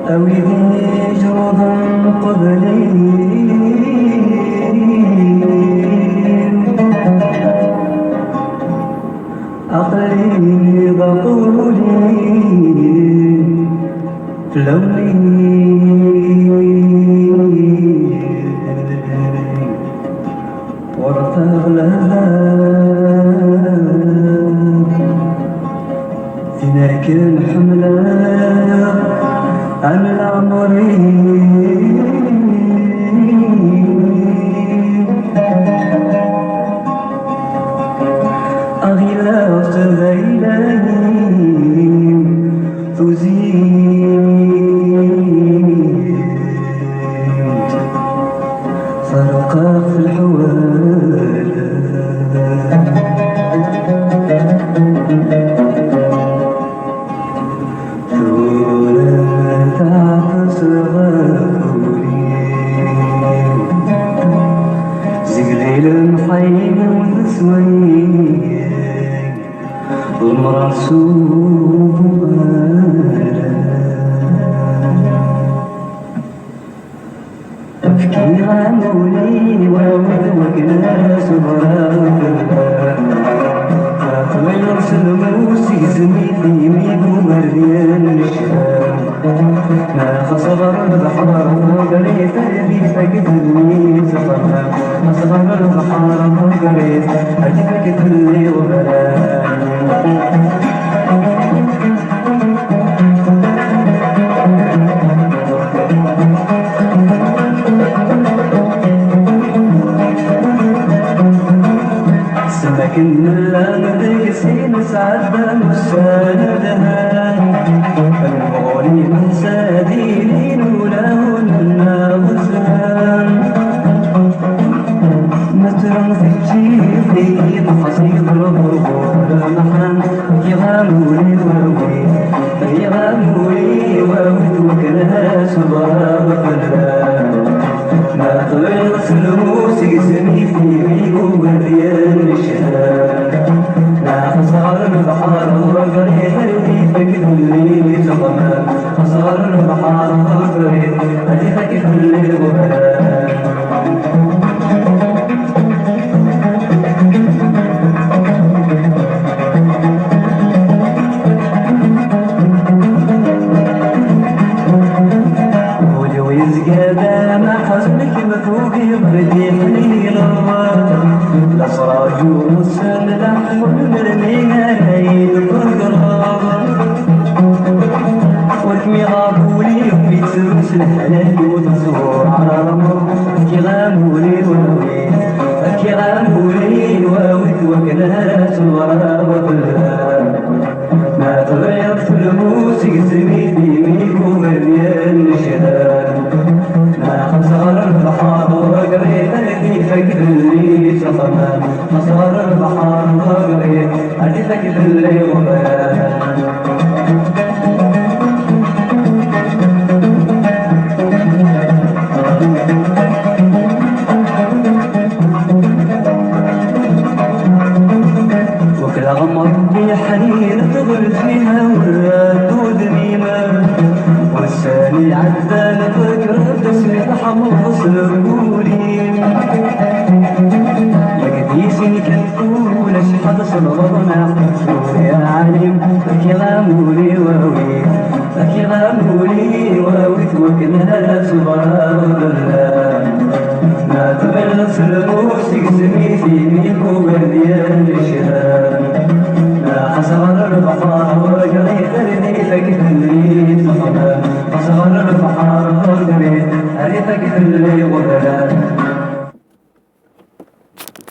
أويني جربا قبلي عقلي بقولي لوني وارتاغ لها فيناك الحملة عن العمر أغلاق غيلاني فوزيت فرقاق في الحوال زقليل حين وتسوي المرسوم أبكي عمولي وكنا سهران فاطمة يرسل موسي زميلي ميبو مرديان الشام ما خصغر البحر قريت أبي فقدني سفرها خصغر البحر قريت أبي فقدني وبلان سمكن الأمر يسين سعد مساندها المغني من سادين ولهن غزلان مترا في جيبي محصير الغربور محن يغامولي وروي يغامولي وروي وكلها سبها وفلان ما طلع سلوسي سمي في بيبو وديان الشهاد لا خسر البحر وقريت اللي فكر اللي تغمى خسر البحر وقريت اللي فكر اللي غبان الأسراج والسلح والمرميها هيد القراب والكمي غابولي وفي تسوس الحلال وتزور على رمر كي غامولي الواوي كي غامولي الواوي وكلها صغار وكلها ما تغير في الموسيقى زميلي ميكو مليان الشهاد ما خسر البحر وقريت اللي فكر اللي سفما خسر البحر وقريت اللي فكر اللي غبان وكل غمر بحنين تغل فيها والراد دميمة والثاني عدان فكر تسمع حمص القولين يقديسي كالفول اشحد صدرنا يا عليم فكي غامولي واوي فكي غامولي واوي وكلها صغار ما تبلغ سلمو